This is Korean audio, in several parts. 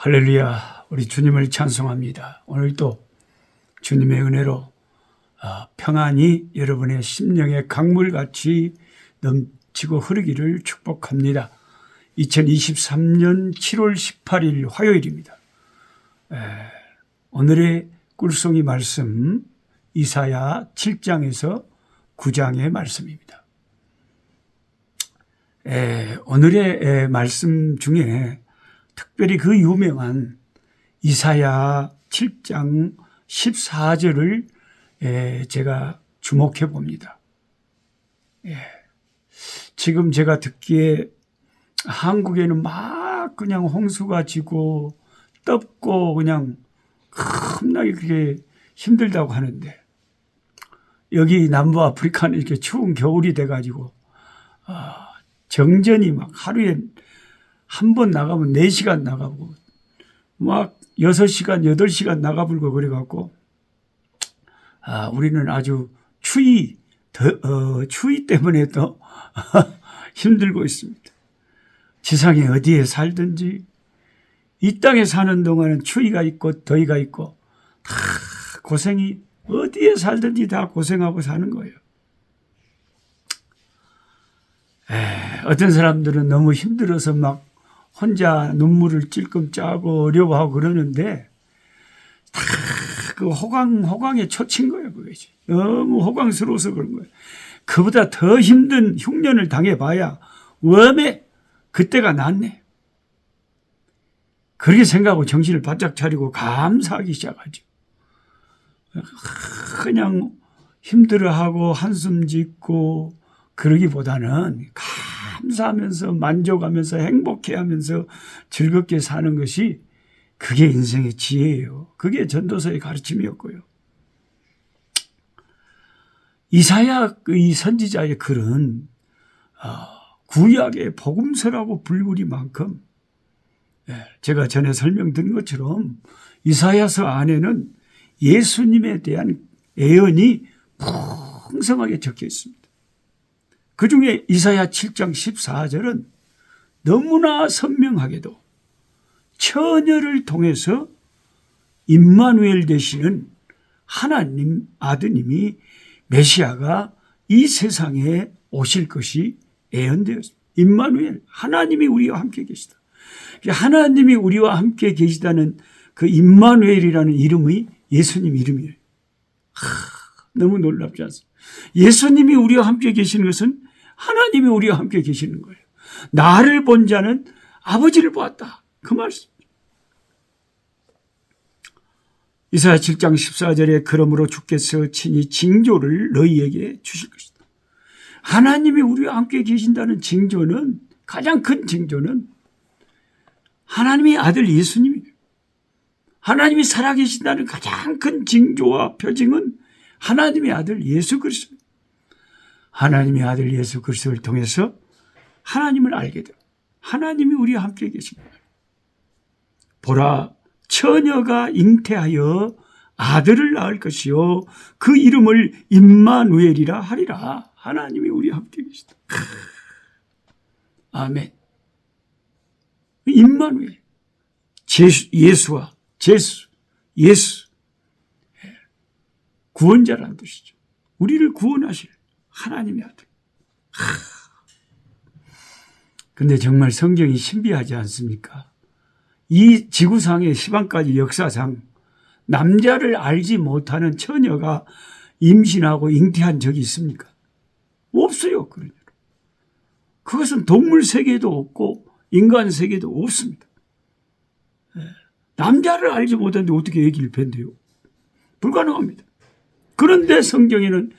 할렐루야, 우리 주님을 찬송합니다. 오늘도 주님의 은혜로 평안이 여러분의 심령의 강물같이 넘치고 흐르기를 축복합니다. 2023년 7월 18일 화요일입니다. 오늘의 꿀송이 말씀 이사야 7장에서 9장의 말씀입니다. 오늘의 말씀 중에 특별히 그 유명한 이사야 7장 14절을 제가 주목해 봅니다. 지금 제가 듣기에 한국에는 막 그냥 홍수가 지고 덥고 그냥 겁나게 그게 힘들다고 하는데, 여기 남부 아프리카는 이렇게 추운 겨울이 돼가지고 정전이 막 하루에 한 번 나가면 4시간 나가고 막 6시간, 8시간 나가불고 그래갖고 우리는 아주 추위 때문에 더 힘들고 있습니다. 지상에 어디에 살든지 이 땅에 사는 동안은 추위가 있고 더위가 있고 다 고생이 어디에 살든지 다 고생하고 사는 거예요. 어떤 사람들은 너무 힘들어서 막 혼자 눈물을 찔끔 짜고 어려워하고 그러는데 다 그 호강에 초친 거예요. 그것이 너무 호강스러워서 그런 거예요. 그보다 더 힘든 흉년을 당해봐야 웜에 그때가 낫네. 그렇게 생각하고 정신을 바짝 차리고 감사하기 시작하죠. 그냥 힘들어하고 한숨 짓고 그러기보다는 감사하면서 만족하면서 행복해하면서 즐겁게 사는 것이 그게 인생의 지혜예요. 그게 전도서의 가르침이었고요. 이사야 이 선지자의 글은 구약의 복음서라고 불릴 만큼, 제가 전에 설명드린 것처럼 이사야서 안에는 예수님에 대한 예언이 풍성하게 적혀 있습니다. 그 중에 이사야 7장 14절은 너무나 선명하게도 처녀를 통해서 임마누엘 되시는 하나님 아드님이 메시아가 이 세상에 오실 것이 예언되었습니다. 임마누엘, 하나님이 우리와 함께 계시다. 하나님이 우리와 함께 계시다는 그 임마누엘이라는 이름이 예수님 이름이에요. 너무 놀랍지 않습니까? 예수님이 우리와 함께 계시는 것은 하나님이 우리와 함께 계시는 거예요. 나를 본 자는 아버지를 보았다. 그 말씀. 이사야 7장 14절에 그러므로 주께서 친히 징조를 너희에게 주실 것이다. 하나님이 우리와 함께 계신다는 징조는, 가장 큰 징조는 하나님의 아들 예수님이에요. 하나님이 살아계신다는 가장 큰 징조와 표징은 하나님의 아들 예수 그리스도. 하나님의 아들 예수 그리스도를 통해서 하나님을 알게 돼요. 하나님이 우리와 함께 계신 거예요. 보라, 처녀가 잉태하여 아들을 낳을 것이요 그 이름을 임마누엘이라 하리라. 하나님이 우리와 함께 계시다. 아멘. 임마누엘, 예수, 구원자라는 뜻이죠. 우리를 구원하실 하나님의 아들. 근데 정말 성경이 신비하지 않습니까? 이 지구상의 시방까지 역사상 남자를 알지 못하는 처녀가 임신하고 잉태한 적이 있습니까? 없어요. 그런 일. 그것은 동물 세계에도 없고 인간 세계에도 없습니다. 남자를 알지 못하는데 어떻게 아기를 뵌대요? 불가능합니다. 그런데 성경에는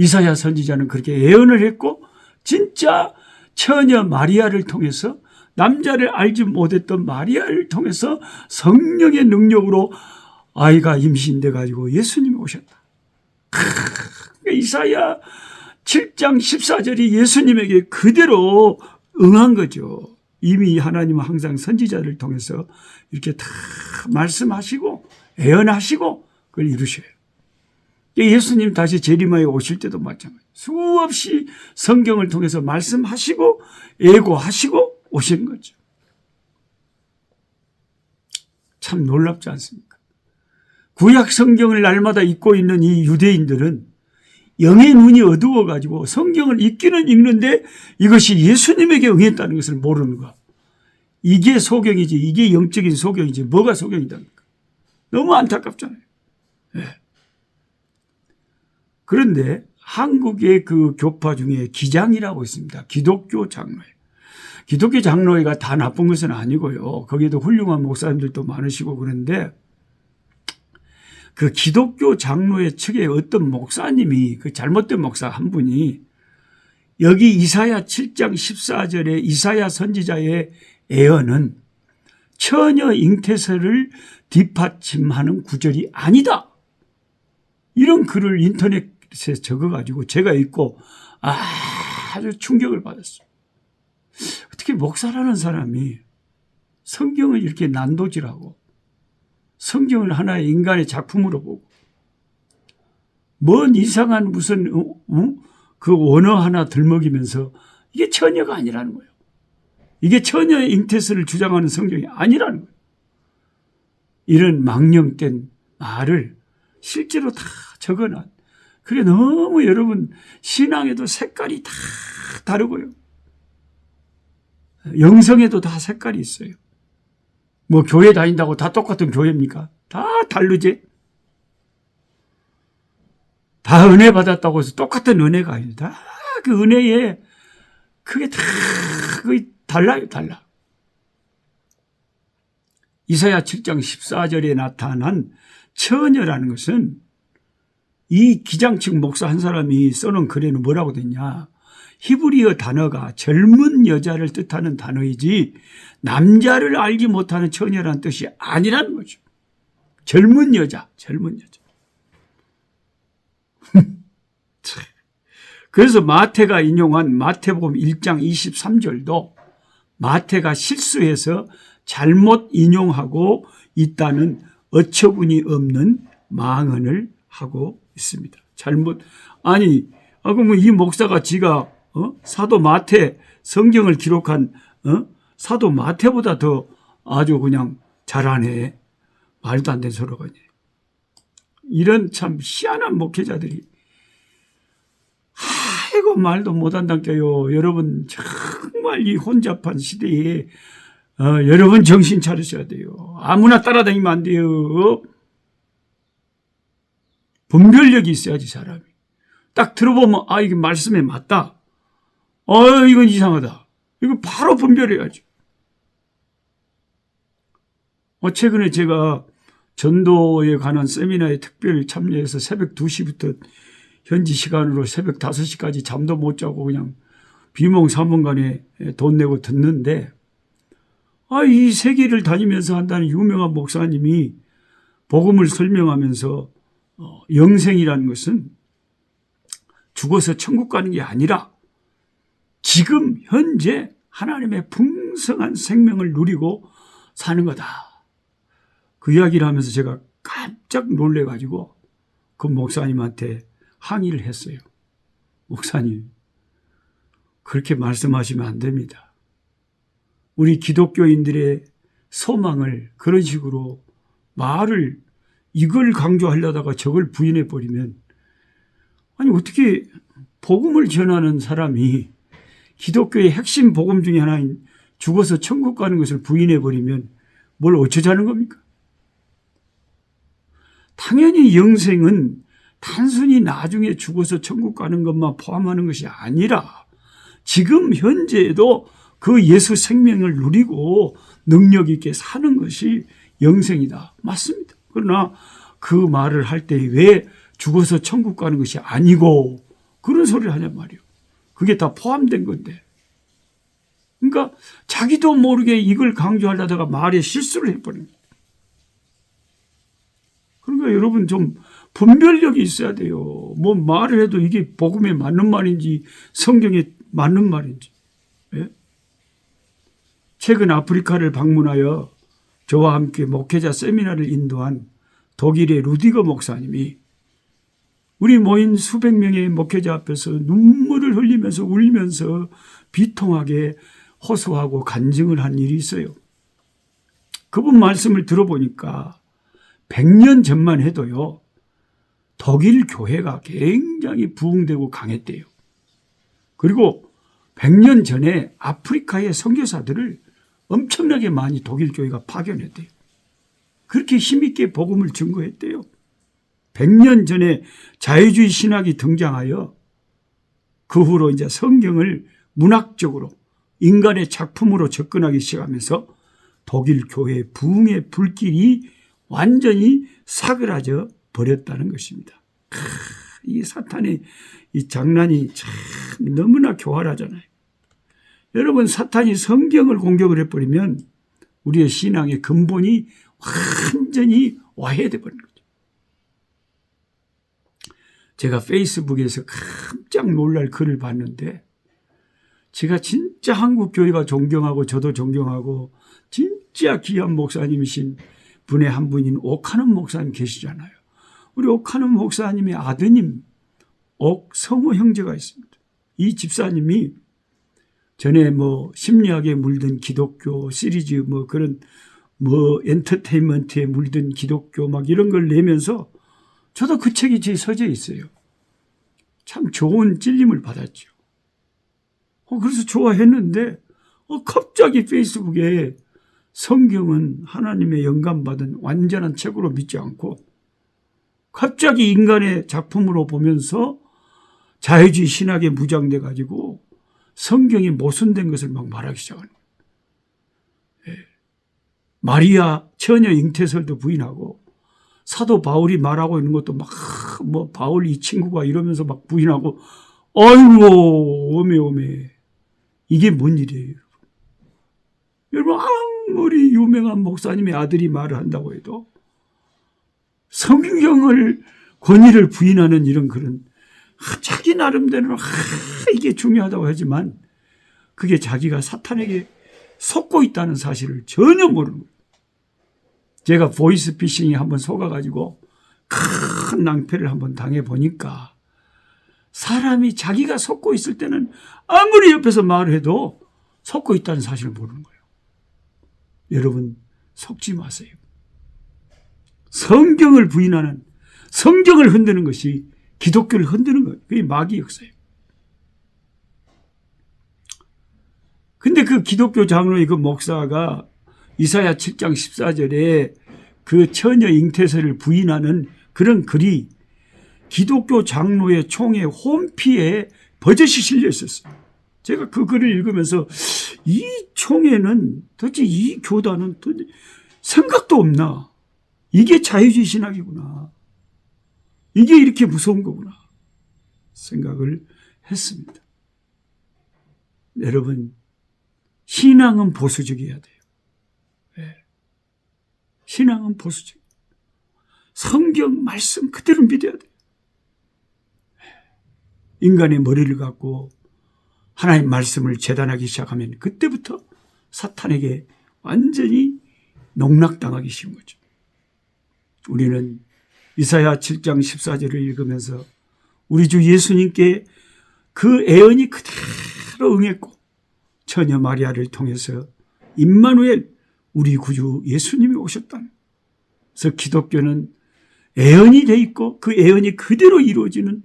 이사야 선지자는 그렇게 예언을 했고, 진짜 처녀 마리아를 통해서, 남자를 알지 못했던 마리아를 통해서 성령의 능력으로 아이가 임신돼 가지고 예수님이 오셨다. 이사야 7장 14절이 예수님에게 그대로 응한 거죠. 이미 하나님은 항상 선지자를 통해서 이렇게 다 말씀하시고 예언하시고 그걸 이루셔요. 예수님 다시 재림하여 오실 때도 마찬가지예요. 수없이 성경을 통해서 말씀하시고 예고하시고 오신 거죠. 참 놀랍지 않습니까? 구약 성경을 날마다 읽고 있는 이 유대인들은 영의 눈이 어두워가지고 성경을 읽기는 읽는데 이것이 예수님에게 응했다는 것을 모르는 거. 이게 소경이지, 이게 영적인 소경이지, 뭐가 소경이답니까? 너무 안타깝잖아요. 네. 그런데 한국의 그 교파 중에 기장이라고 있습니다. 기독교 장로회. 기독교 장로회가 다 나쁜 것은 아니고요. 거기에도 훌륭한 목사님들도 많으시고 그런데 그 기독교 장로회 측에 어떤 목사님이 그 잘못된 목사 한 분이 여기 이사야 7장 14절에 이사야 선지자의 예언은 처녀 잉태설을 뒷받침하는 구절이 아니다. 이런 글을 인터넷에 적어가지고 제가 읽고 아주 충격을 받았어요. 어떻게 목사라는 사람이 성경을 이렇게 난도질하고 성경을 하나의 인간의 작품으로 보고 뭔 이상한 무슨 그 언어 하나 들먹이면서 이게 처녀가 아니라는 거예요. 이게 처녀의 잉태설을 주장하는 성경이 아니라는 거예요. 이런 망령된 말을 실제로 다 적어놔. 그게 너무 여러분 신앙에도 색깔이 다 다르고요. 영성에도 다 색깔이 있어요. 뭐 교회 다닌다고 다 똑같은 교회입니까? 다 다르지. 다 은혜 받았다고 해서 똑같은 은혜가 아니다. 그 은혜에 그게 다 달라요, 달라. 이사야 7장 14절에 나타난 처녀라는 것은 이 기장측 목사 한 사람이 써놓은 글에는 뭐라고 됐냐. 히브리어 단어가 젊은 여자를 뜻하는 단어이지 남자를 알지 못하는 처녀라는 뜻이 아니라는 거죠. 젊은 여자, 젊은 여자. 그래서 마태가 인용한 마태복음 1장 23절도 마태가 실수해서 잘못 인용하고 있다는 어처구니 없는 망언을 하고 있습니다. 잘못, 아니, 그러면 이 목사가 지가 사도 마태 성경을 기록한 사도 마태보다 더 아주 그냥 잘하네. 말도 안 되는 소리가 아니에요. 이런 참 희한한 목회자들이 아이고 말도 못한다니까요. 여러분 정말 이 혼잡한 시대에 여러분 정신 차리셔야 돼요. 아무나 따라다니면 안 돼요. 분별력이 있어야지 사람이. 딱 들어보면 아 이게 말씀에 맞다. 이건 이상하다. 이거 바로 분별해야죠. 최근에 제가 전도에 관한 세미나에 특별 참여해서 새벽 2시부터 현지 시간으로 새벽 5시까지 잠도 못 자고 그냥 비몽사몽간에 돈 내고 듣는데 이 세계를 다니면서 한다는 유명한 목사님이 복음을 설명하면서 영생이라는 것은 죽어서 천국 가는 게 아니라 지금 현재 하나님의 풍성한 생명을 누리고 사는 거다. 그 이야기를 하면서 제가 깜짝 놀래가지고 그 목사님한테 항의를 했어요. 목사님, 그렇게 말씀하시면 안 됩니다. 우리 기독교인들의 소망을 그런 식으로 말을 이걸 강조하려다가 저걸 부인해버리면 아니 어떻게 복음을 전하는 사람이 기독교의 핵심 복음 중에 하나인 죽어서 천국 가는 것을 부인해버리면 뭘 어쩌자는 겁니까? 당연히 영생은 단순히 나중에 죽어서 천국 가는 것만 포함하는 것이 아니라 지금 현재에도 그 예수 생명을 누리고 능력 있게 사는 것이 영생이다. 맞습니다. 그러나 그 말을 할 때 왜 죽어서 천국 가는 것이 아니고 그런 소리를 하냔 말이에요. 그게 다 포함된 건데. 그러니까 자기도 모르게 이걸 강조하려다가 말에 실수를 해버린 거예요. 그러니까 여러분 좀 분별력이 있어야 돼요. 뭐 말을 해도 이게 복음에 맞는 말인지 성경에 맞는 말인지. 예? 최근 아프리카를 방문하여 저와 함께 목회자 세미나를 인도한 독일의 루디거 목사님이 우리 모인 수백 명의 목회자 앞에서 눈물을 흘리면서 울면서 비통하게 호소하고 간증을 한 일이 있어요. 그분 말씀을 들어보니까 100년 전만 해도요, 독일 교회가 굉장히 부흥되고 강했대요. 그리고 100년 전에 아프리카의 선교사들을 엄청나게 많이 독일 교회가 파견했대요. 그렇게 힘있게 복음을 증거했대요. 100년 전에 자유주의 신학이 등장하여 그 후로 이제 성경을 문학적으로 인간의 작품으로 접근하기 시작하면서 독일 교회의 부흥의 불길이 완전히 사그라져 버렸다는 것입니다. 이 사탄의 이 장난이 참 너무나 교활하잖아요. 여러분, 사탄이 성경을 공격을 해버리면 우리의 신앙의 근본이 완전히 와해돼 버리는 거죠. 제가 페이스북에서 깜짝 놀랄 글을 봤는데, 제가 진짜 한국 교회가 존경하고 저도 존경하고 진짜 귀한 목사님이신 분의 한 분인 옥하는 목사님 계시잖아요. 우리 옥하는 목사님의 아드님 옥성호 형제가 있습니다. 이 집사님이 전에 심리학에 물든 기독교 시리즈 그런 엔터테인먼트에 물든 기독교 이런 걸 내면서 저도 그 책이 제 서재에 있어요. 참 좋은 찔림을 받았죠. 그래서 좋아했는데 갑자기 페이스북에 성경은 하나님의 영감받은 완전한 책으로 믿지 않고 갑자기 인간의 작품으로 보면서 자유주의 신학에 무장돼 가지고 성경이 모순된 것을 막 말하기 시작하는 거예요. 마리아 처녀 잉태설도 부인하고 사도 바울이 말하고 있는 것도 막 바울 이 친구가 이러면서 막 부인하고, 아이고 오메 이게 뭔 일이에요? 여러분, 아무리 유명한 목사님의 아들이 말을 한다고 해도 성경을 권위를 부인하는 이런 그런 자기 나름대로 이게 중요하다고 하지만 그게 자기가 사탄에게 속고 있다는 사실을 전혀 모르는 거예요. 제가 보이스피싱에 한번 속아가지고 큰 낭패를 한번 당해보니까 사람이 자기가 속고 있을 때는 아무리 옆에서 말을 해도 속고 있다는 사실을 모르는 거예요. 여러분, 속지 마세요. 성경을 부인하는, 성경을 흔드는 것이 기독교를 흔드는 거예요. 그게 마귀 역사예요. 근데 그 기독교 장로의 그 목사가 이사야 7장 14절에 그 처녀 잉태설을 부인하는 그런 글이 기독교 장로의 총회 홈피에 버젓이 실려 있었어요. 제가 그 글을 읽으면서 이 총회는 도대체 이 교단은 도대체 생각도 없나? 이게 자유주의 신학이구나. 이게 이렇게 무서운 거구나. 생각을 했습니다. 여러분, 신앙은 보수적이어야 돼요. 네. 신앙은 보수적. 성경 말씀 그대로 믿어야 돼요. 인간의 머리를 갖고 하나님 말씀을 재단하기 시작하면 그때부터 사탄에게 완전히 농락당하기 쉬운 거죠. 우리는 이사야 7장 14절을 읽으면서 우리 주 예수님께 그 애언이 그대로 응했고 처녀 마리아를 통해서 임마누엘 우리 구주 예수님이 오셨다는. 그래서 기독교는 애언이 돼 있고 그 애언이 그대로 이루어지는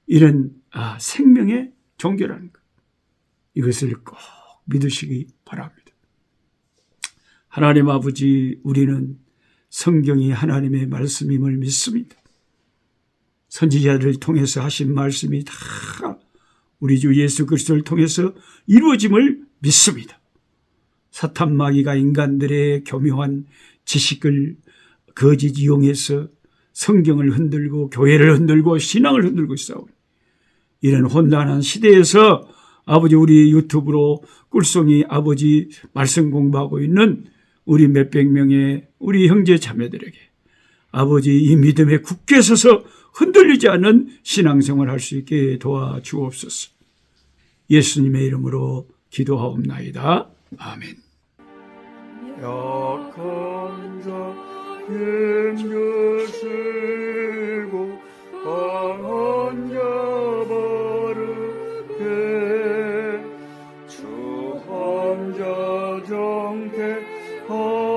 이런 생명의 종교라는 것. 이것을 꼭 믿으시기 바랍니다. 하나님 아버지, 우리는 성경이 하나님의 말씀임을 믿습니다. 선지자들을 통해서 하신 말씀이 다 우리 주 예수 그리스도를 통해서 이루어짐을 믿습니다. 사탄 마귀가 인간들의 교묘한 지식을 거짓 이용해서 성경을 흔들고 교회를 흔들고 신앙을 흔들고 있사오니 이런 혼란한 시대에서 아버지, 우리 유튜브로 꿀송이 아버지 말씀 공부하고 있는 우리 몇백 명의 우리 형제 자매들에게 아버지 이 믿음에 굳게 서서 흔들리지 않는 신앙생활 할 수 있게 도와주옵소서. 예수님의 이름으로 기도하옵나이다. 아멘. 약한 자 힘주시고 강한 자 바르게 주 황자 정태 오